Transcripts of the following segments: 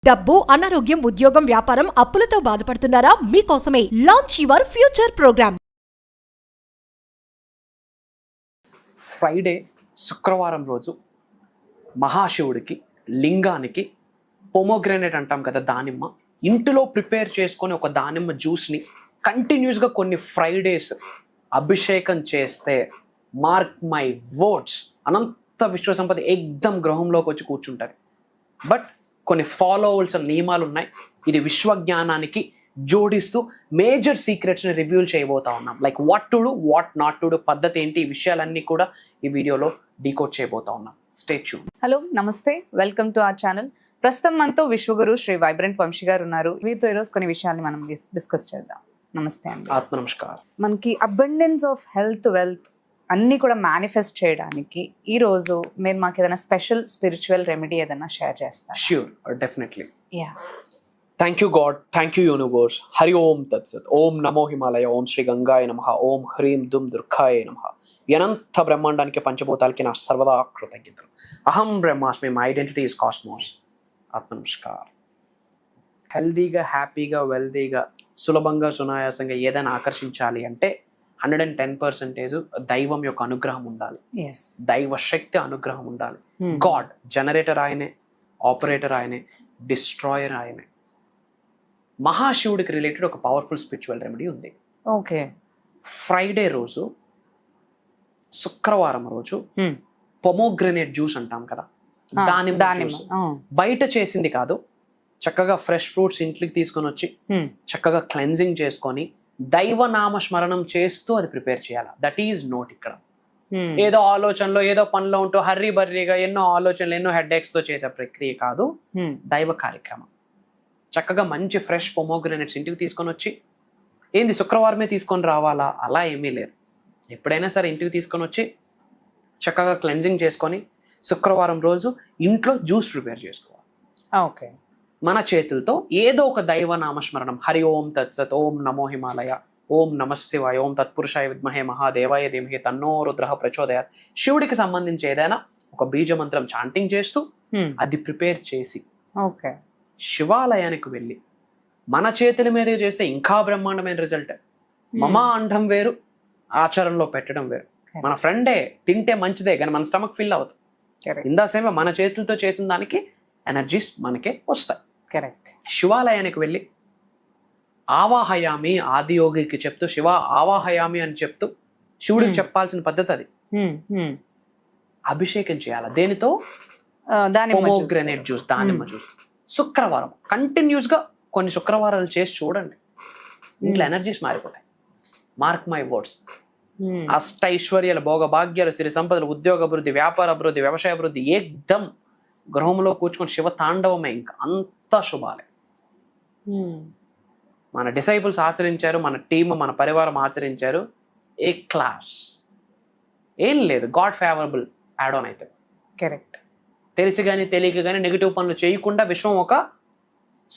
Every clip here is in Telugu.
డబ్బు, అనారోగ్యం, ఉద్యోగం, వ్యాపారం, అప్పులతో బాధపడుతున్నారా? మీకోసమే launch your future programme. Friday శుక్రవారం రోజు మహాశివుడికి లింగానికి పొమోగ్రానేట్ అంటాం కదా, దానిమ్మ ఇంటిలో ప్రిపేర్ చేసుకొని ఒక దానిమ్మ జ్యూస్ని కంటిన్యూస్గా కొన్ని ఫ్రైడేస్ అభిషేకం చేస్తే మార్క్ మై వర్డ్స్ అనంత విశ్వసంపద ఏకదం గ్రహంలోకి వచ్చి కూర్చుంటుంది. బట్ కొన్ని ఫాలోవల్స్ నియమాలు ఉన్నాయి. ఇది విశ్వజ్ఞానానికి జోడిస్తూ మేజర్ సీక్రెట్స్ని రివ్యూల్ చేయబోతా ఉన్నాం. Like what to do, what not to do, పద్ధతి ఏంటి, ఈ విషయాలన్నీ కూడా ఈ వీడియోలో డీకోడ్ చేయబోతా ఉన్నాం. Stay tune. హలో, నమస్తే, వెల్కమ్ టు అవర్ ఛానల్. ప్రస్తుతం మనతో విశ్వగురు శ్రీ వైబ్రెంట్ వంశీ గారు ఉన్నారు. వీరితో ఈరోజు కొన్ని విషయాల్ని మనం డిస్కస్ చేద్దాం. నమస్తే అండి. ఆత్మ నమస్కారం. మనకి అబండెన్స్ ఆఫ్ హెల్త్, వెల్త్ అన్నీ కూడా మేనిఫెస్ట్ చేయడానికి ఈ రోజు మీరు మాకు ఏదైనా స్పెషల్ స్పిరిచువల్ రెమెడీ ఏదైనా షేర్ చేస్తారు? Sure, definitely. Yeah. Thank you god, thank you universe. Hari ఓం తత్సత్. ఓం నమో హిమాలయ, ఓం శ్రీ గంగాయ నమః, ఓం హ్రీం దుమ్ దుర్గాయ నమః. అనంత బ్రహ్మాండానికి పంచభూతాలకి నా సర్వదా కృతజ్ఞతలు. అహం బ్రహ్మాస్మి, మై ఐడెంటిటీ ఈస్ కాస్మోస్. ఆత్మ నమస్కారం. హెల్దీగా, హ్యాపీగా, వెల్దీగా, సులభంగా, సునాయాసంగా ఏదైనా ఆకర్షించాలి అంటే 110% దైవం యొక్క అనుగ్రహం ఉండాలి. దైవ శక్తి అనుగ్రహం ఉండాలి. గాడ్ జనరేటర్ ఆయనే, ఆపరేటర్ ఆయనే, డిస్ట్రాయర్ ఆయనే. మహాశివుడికి రిలేటెడ్ ఒక పవర్ఫుల్ స్పిరిచువల్ రెమెడీ ఉంది. ఓకే. ఫ్రైడే రోజు, శుక్రవారం రోజు పొమోగ్రనేట్ జ్యూస్ అంటాం కదా, దానిమ్మ జ్యూస్. బయట చేసింది కాదు, చక్కగా ఫ్రెష్ ఫ్రూట్స్ ఇంట్లోకి తీసుకొని వచ్చి చక్కగా క్లెన్జింగ్ చేసుకొని దైవ నామ స్మరణం చేస్తూ అది ప్రిపేర్ చేయాలి. That is note. ఇక్కడ ఏదో ఆలోచనలో, ఏదో పనిలో ఉంటూ హర్రీ బర్రీగా ఎన్నో ఆలోచనలు, ఎన్నో హెడ్ తో చేసే ప్రక్రియ కాదు, దైవ కార్యక్రమం. చక్కగా మంచి ఫ్రెష్ పొమోగ్రనేట్స్ ఇంటికి తీసుకొని వచ్చి, ఏంది శుక్రవారమే తీసుకొని రావాలా అలా ఏమీ లేదు, ఎప్పుడైనా సరే ఇంటికి తీసుకొని వచ్చి చక్కగా క్లెన్జింగ్ చేసుకొని శుక్రవారం రోజు ఇంట్లో జ్యూస్ ప్రిపేర్ చేసుకోవాలి. ఓకే. మన చేతులతో ఏదో ఒక దైవ నామస్మరణం, హరి ఓం తత్సత్, ఓం నమో హిమాలయ, ఓం నమః శివాయ, ఓం తత్పురుషాయ విద్మహే మహాదేవాయ ధీమహి తన్నో రుద్రః ప్రచోదయాత్, శివుడికి సంబంధించి ఏదైనా ఒక బీజ మంత్రం చాంటింగ్ చేస్తూ అది ప్రిపేర్ చేసి ఓకే శివాలయానికి వెళ్ళి మన చేతుల మీద చేస్తే ఇంకా బ్రహ్మాండమైన రిజల్ట్. మమా అండం వేరు, ఆచరణలో పెట్టడం వేరు. మన ఫ్రెండే తింటే మంచిదే కానీ మన స్టమక్ ఫిల్ అవుతుంది. ఇందాసేమో మన చేతులతో చేసిన దానికి ఎనర్జీస్ మనకే వస్తాయి. కరెక్ట్. శివాలయానికి వెళ్ళి ఆవాహయామి, ఆదియోగికి చెప్తూ శివ ఆవాహయామి అని చెప్తూ శివుడికి చెప్పాల్సిన పద్ధతి అది. అభిషేకం చేయాలి. దేనితో? పొమోగ్రనేట్ జ్యూస్, దానిమ్మ జ్యూస్. శుక్రవారం కంటిన్యూస్ గా కొన్ని శుక్రవారాలు చేసి చూడండి, ఇంట్లో ఎనర్జీస్ మారిపోతాయి. Mark my words. అష్టైశ్వర్యాలు, భోగభాగ్యాలు, సిరి సంపదలు, ఉద్యోగ అభివృద్ధి, వ్యాపార అభివృద్ధి, వ్యవసాయ అభివృద్ధి ఏకదం గృహంలో కూర్చుకొని శివ తాండవమే. ఇంకా అంతా శుభాలే. మన డిసైపుల్స్ ఆచరించారు, మన టీమ్, మన పరివారం ఆచరించారు. ఏ క్లాస్, ఏం లేదు, గాడ్ ఫేవరబుల్ యాడ్ ఆన్ అయితే. కరెక్ట్. తెలిసి కానీ తెలియక కానీ నెగిటివ్ పనులు చేయకుండా విశ్వం ఒక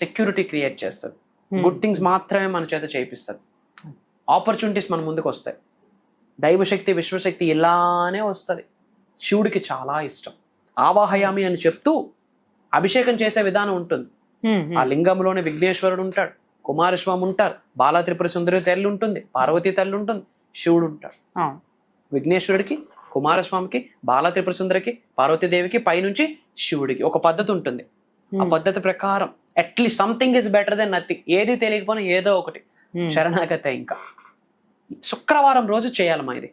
సెక్యూరిటీ క్రియేట్ చేస్తుంది. గుడ్ థింగ్స్ మాత్రమే మన చేత చేయిస్తుంది. ఆపర్చునిటీస్ మన ముందుకు వస్తాయి. దైవశక్తి, విశ్వశక్తి ఇలానే వస్తుంది. శివుడికి చాలా ఇష్టం. ఆవాహయామి అని చెప్తూ అభిషేకం చేసే విధానం ఉంటుంది. ఆ లింగంలోనే విఘ్నేశ్వరుడు ఉంటాడు, కుమారస్వామి ఉంటారు, బాలా త్రిపుర సుందరి తల్లి ఉంటుంది, పార్వతీ తల్లి ఉంటుంది, శివుడు ఉంటాడు. విఘ్నేశ్వరుడికి, కుమారస్వామికి, బాలా త్రిపుర సుందరికి, పార్వతీదేవికి, పైనుంచి శివుడికి ఒక పద్ధతి ఉంటుంది. ఆ పద్ధతి ప్రకారం at least something is better than nothing. ఏది తెలియకపోయినా ఏదో ఒకటి శరణాగతే. ఇంకా శుక్రవారం రోజు చేయాలమ్మా ఇది.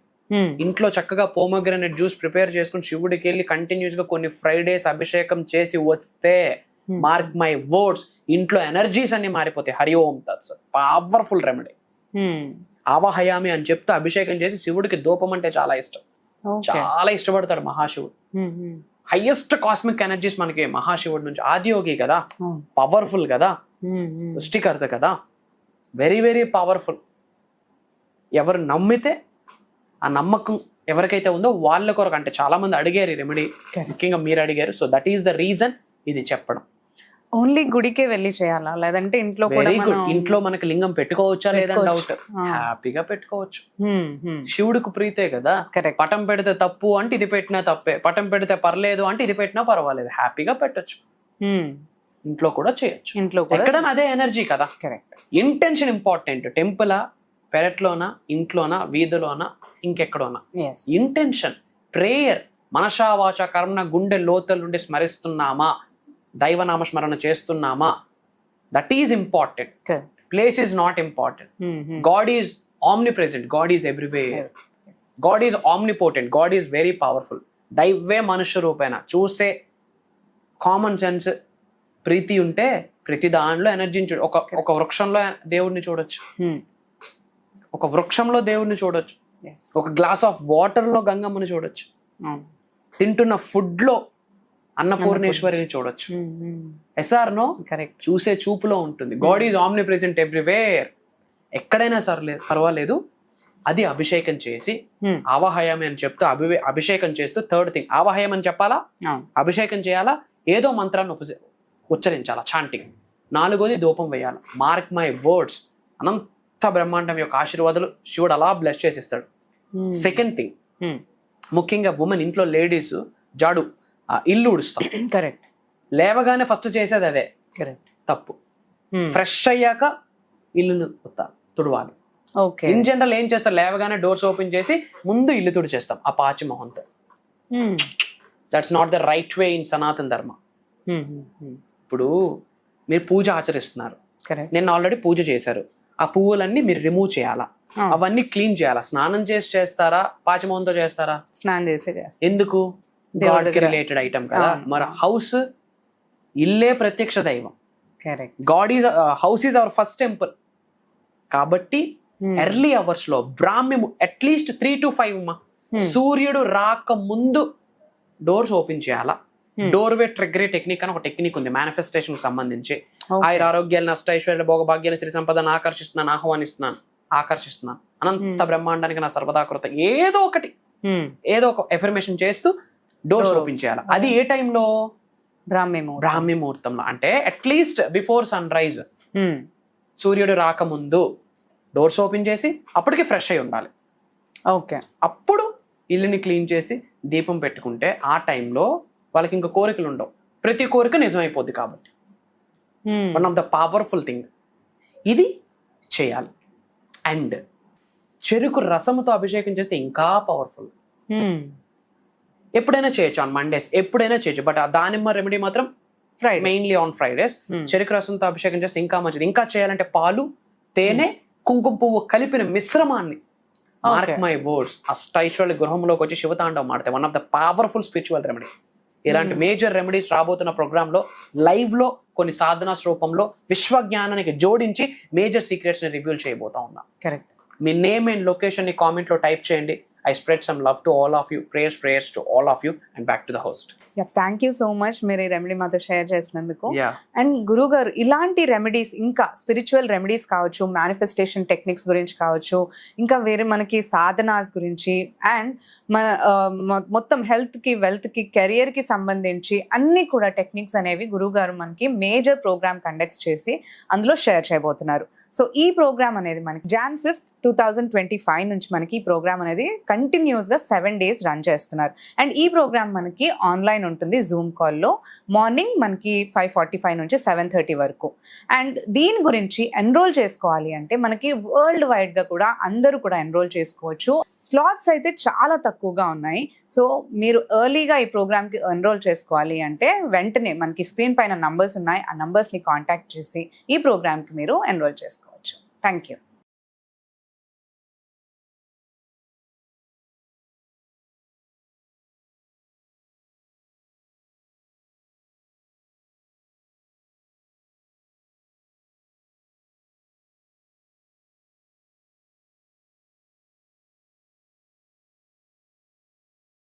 ఇంట్లో చక్కగా పొమోగ్రనేట్ జ్యూస్ ప్రిపేర్ చేసుకుని శివుడికి వెళ్ళి కంటిన్యూస్ గా కొన్ని ఫ్రైడేస్ అభిషేకం చేసి వస్తే మార్క్ మై వర్డ్స్, ఇంట్లో ఎనర్జీస్ అన్ని మారిపోతాయి. హరి ఓం తత్సత్. Powerful remedy. ఆవాహయామి అని చెప్తూ అభిషేకం చేసి, శివుడికి ధూపం అంటే చాలా ఇష్టం, చాలా ఇష్టపడతాడు మహాశివుడు. హైయెస్ట్ కాస్మిక్ ఎనర్జీస్ మనకి మహాశివుడి నుంచి. ఆదియోగి కదా, పవర్ఫుల్ కదా, సృష్టికర్త కదా, వెరీ వెరీ పవర్ఫుల్. ఎవరు నమ్మితే ఆ నమ్మకం ఎవరికైతే ఉందో వాళ్ళ కొరకు, అంటే చాలా మంది అడిగారు ఈ రెమెడీ, ముఖ్యంగా మీరు అడిగారు. So that is the reason ఇది చెప్పడం. ఓన్లీ గుడికే వెళ్ళి చేయాలా, లేదంటే ఇంట్లో కూడా? ఇంట్లో మనకి లింగం పెట్టుకోవచ్చా లేదా డౌట్, హ్యాపీగా పెట్టుకోవచ్చు. శివుడికి ప్రీతే కదా. పటం పెడితే తప్పు అంటే ఇది పెట్టినా తప్పే, పటం పెడితే పర్లేదు అంటే ఇది పెట్టినా పర్వాలేదు, హ్యాపీగా పెట్టచ్చు. ఇంట్లో కూడా చేయొచ్చు. ఇంట్లో కూడా ఎక్కడైనా అదే ఎనర్జీ కదా. కరెక్ట్. Intention important. టెంపులా, పెరట్లోనా, ఇంట్లోనా, వీధిలోనా, ఇంకెక్కడోనా, ఎస్ ఇంటెన్షన్, ప్రేయర్, మనసా వాచ కర్మణ గుండె లోతుల నుండి స్మరిస్తున్నామా, దైవనామ స్మరణ చేస్తున్నామా, that is important. Correct. Place is not important. God is omnipresent, god is everywhere, god is omnipotent, god is very powerful. దైవే మనుష్య రూపేణ. చూసే కామన్ సెన్స్ ప్రీతి ఉంటే ప్రతి దానిలో ఎనర్జీని చూడ. ఒక వృక్షంలో దేవుడిని చూడొచ్చు, ఒక వృక్షంలో దేవుడిని చూడొచ్చు, ఒక గ్లాస్ ఆఫ్ వాటర్ లో గంగమ్మని చూడొచ్చు, తింటున్న ఫుడ్ లో అన్నపూర్ణేశ్వరిని చూడొచ్చు. Yes or no? కరెక్ట్. చూసే చూపులో ఉంటుంది. God is omnipresent everywhere. ఎక్కడైనా సర్లేదు, పర్వాలేదు. అది అభిషేకం చేసి ఆవాహయామి అని చెప్తూ అభిషేకం చేస్తూ, థర్డ్ థింగ్ ఆవాహయం అని చెప్పాలా, అభిషేకం చేయాలా, ఏదో మంత్రాన్ని ఉచ్చరించాలా, చాంటింగ్. నాలుగోది ధూపం వేయాలి. మార్క్ మై వర్డ్స్, అనంత బ్రహ్మాండం యొక్క ఆశీర్వాదాలు శివుడు అలా బ్లెస్ చేసిస్తాడు. సెకండ్ థింగ్, ముఖ్యంగా ఉమెన్, ఇంట్లో లేడీస్ జాడు ఇల్లు ఉడుస్తాం. కరెక్ట్. లేవగానే ఫస్ట్ చేసేది అదే. కరెక్ట్. తప్పు. ఫ్రెష్ అయ్యాక ఇల్లును తుడవాలి. ఓకే. ఇన్ జనరల్ ఏం చేస్తారు, లేవగానే డోర్స్ ఓపెన్ చేసి ముందు ఇల్లు తుడిచేస్తాం ఆ పాచి మొహంతో. That's not the right way in Sanatana Dharma. ఇప్పుడు మీరు పూజ ఆచరిస్తున్నారు, నేను ఆల్రెడీ పూజ చేశారు, ఆ పువ్వులన్నీ మీరు రిమూవ్ చేయాలా, అవన్నీ క్లీన్ చేయాలా. స్నానం చేసి చేస్తారా, పాచి మొహంతో చేస్తారా? స్నానం చేసి చేస్తారా. ఎందుకు? గాడ్ కి రిలేటెడ్ ఐటమ్ కదా. మరి హౌస్, ఇల్లే ప్రత్యక్ష దైవం. Correct. God is house is our first temple. కాబట్టి ఎర్లీ అవర్స్ లో బ్రాహ్మి అట్లీస్ట్ 3 to 5 సూర్యుడు రాక ముందు డోర్స్ ఓపెన్ చేయాలా. డోర్వే ట్రిగ్గరీ టెక్నిక్ అని ఒక టెక్నిక్ ఉంది మేనిఫెస్టేషన్ సంబంధించి. ఆయుర ఆరోగ్యాలు, నష్ట ఐశ్వర్యాలు, భోగభాగ్యాలు, శ్రీ సంపదను ఆకర్షిస్తున్నాను, ఆకర్షిస్తున్నాను, అనంత బ్రహ్మాండానికి నా సర్వదాకృత, ఏదో ఒక ఎఫర్మేషన్ చేస్తూ డోర్స్ ఓపెన్ చేయాలి. అది ఏ టైంలో? బ్రాహ్మీ ముహూర్తంలో. అంటే అట్లీస్ట్ బిఫోర్ సన్ రైజ్, సూర్యుడు రాకముందు డోర్స్ ఓపెన్ చేసి అప్పటికి ఫ్రెష్ అయి ఉండాలి. ఓకే. అప్పుడు ఇల్లుని క్లీన్ చేసి దీపం పెట్టుకుంటే ఆ టైంలో వాళ్ళకి ఇంకా కోరికలు ఉండవు. ప్రతి కోరిక నిజమైపోద్ది. కాబట్టి one of the powerful thing ఇది చేయాలి. అండ్ చెరుకు రసముతో అభిషేకం చేస్తే ఇంకా పవర్ఫుల్. ఎప్పుడైనా చేయొచ్చు, ఆన్ మండేస్ ఎప్పుడైనా చేయొచ్చు. బట్ ఆ దానిమ్మ రెమెడీ మాత్రం మెయిన్లీ ఆన్ ఫ్రైడేస్. చెరుకు రసంతో అభిషేకం చేస్తే ఇంకా మంచిది. ఇంకా చేయాలంటే పాలు, తేనె, కుంకుమ పువ్వు కలిపిన మిశ్రమాన్ని, మార్క్ మై వర్డ్స్, అష్టైశ్వర్య గృహంలోకి వచ్చి శివతాండవం ఆడితే one of the powerful spiritual remedy. ఇలాంటి మేజర్ రెమెడీస్ రాబోతున్న ప్రోగ్రామ్ లో లైవ్ లో కొన్ని సాధనాస్ రూపంలో విశ్వజ్ఞానానికి జోడించి మేజర్ సీక్రెట్స్ ని రివీల్ చేయబోతా ఉన్నా. Correct. Me name and location ని కామెంట్ లో టైప్ చేయండి. I spread some love to all of you, prayers to all of you, and back to the host. Yeah, thank you so much మీరు ఈ రెమెడీ మాతో షేర్ చేసినందుకు. Yeah. అండ్ గురువు గారు, ఇలాంటి రెమెడీస్, ఇంకా స్పిరిచువల్ రెమెడీస్ కావచ్చు, మేనిఫెస్టేషన్ టెక్నిక్స్ గురించి కావచ్చు, ఇంకా వేరే మనకి సాధనాస్ గురించి, అండ్ మన మొత్తం హెల్త్కి, వెల్త్కి, కెరియర్కి సంబంధించి అన్ని కూడా టెక్నిక్స్ అనేవి గురువు గారు మనకి మేజర్ ప్రోగ్రామ్ కండక్ట్ చేసి అందులో షేర్ చేయబోతున్నారు. సో ఈ ప్రోగ్రామ్ అనేది మనకి Jan 5th, 2025 నుంచి మనకి ఈ ప్రోగ్రామ్ అనేది కంటిన్యూస్గా 7 days రన్ చేస్తున్నారు. అండ్ ఈ ప్రోగ్రామ్ మనకి ఆన్లైన్ ఉంటుంది జూమ్ కాల్లో. మార్నింగ్ మనకి 5:45 నుంచి 7:30 వరకు. అండ్ దీని గురించి ఎన్రోల్ చేసుకోవాలి అంటే మనకి వరల్డ్ వైడ్గా కూడా అందరూ కూడా ఎన్రోల్ చేసుకోవచ్చు. స్లాట్స్ అయితే చాలా తక్కువగా ఉన్నాయి. సో మీరు ఎర్లీగా ఈ ప్రోగ్రామ్కి ఎన్రోల్ చేసుకోవాలి అంటే వెంటనే మనకి స్క్రీన్ పైన నంబర్స్ ఉన్నాయి, ఆ నంబర్స్ని కాంటాక్ట్ చేసి ఈ ప్రోగ్రామ్కి మీరు ఎన్రోల్ చేసుకోవచ్చు. Thank you.